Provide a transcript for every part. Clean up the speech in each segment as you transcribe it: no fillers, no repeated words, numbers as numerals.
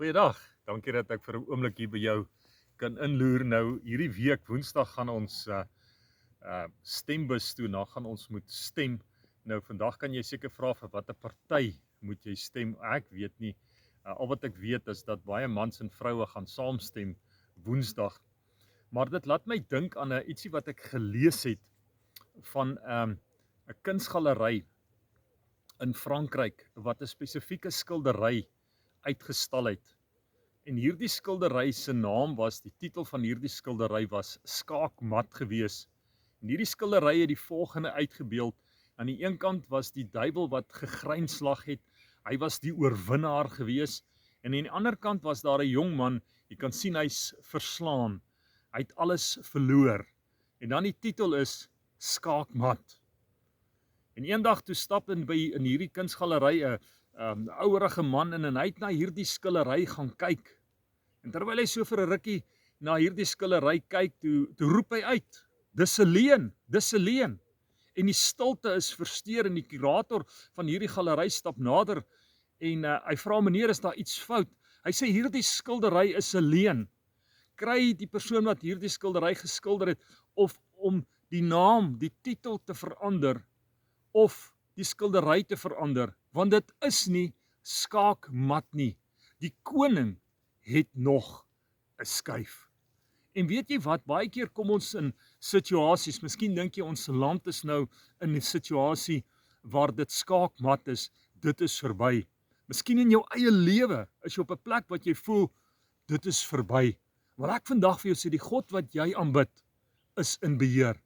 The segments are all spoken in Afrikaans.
Goeiedag, dankie dat ek vir 'n oomblik hier by jou kan inloer. Nou, hierdie week, Woensdag, gaan ons stembus toe, nou gaan ons moet stem. Nou, vandag kan jy seker vra vir watter party moet jy stem, ek weet nie. Al wat ek weet is dat baie mans en vroue gaan saamstem Woensdag. Maar dit laat my dink aan ietsie wat ek gelees het van 'n kunsgalery in Frankryk, wat 'n spesifieke skildery uitgestal het. En hierdie skildery se naam was, die titel van hierdie skildery was Skaakmat gewees. En hierdie skildery het die volgende uitgebeeld. Aan die een kant was die duiwel wat gegrynslag het, hy was die oorwinnaar gewees. En aan die ander kant was daar 'n jong man, jy kan sien hy's verslaan, hy het alles verloor. En dan die titel is Skaakmat. En eendag toe stap in hierdie kunsgalery 'n ouerige man in, en hy het na hierdie skildery gaan kyk. En terwyl hy so vir 'n rukkie na hierdie skildery kyk, toe roep hy uit, dis 'n leuen, dis 'n leuen. En die stilte is versteur en die kurator van hierdie galery stap nader en hy vra, meneer, is daar iets fout? Hy sê, hierdie skildery is 'n leuen. Kry die persoon wat hierdie skildery geskilder het, of om die naam, die titel te verander, of die skildery te verander, want dit is nie skaakmat nie. Die koning het nog 'n skuif. En weet jy wat, baie keer kom ons in situasies, miskien dink jy ons land is nou in 'n situasie waar dit skaakmat is, dit is verby. Miskien in jou eie lewe is jy op 'n plek wat jy voel, dit is verby. Wil ek vandag vir jou sê, die God wat jy aanbid, is in beheer.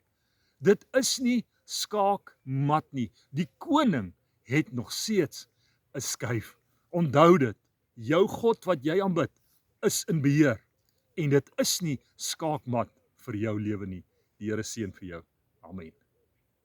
Dit is nie skaakmat nie. Die koning het nog steeds 'n skuif. Onthou dit, jou God wat jy aanbid, is in beheer. En dit is nie skaakmat vir jou lewe nie. Die Here seën vir jou. Amen.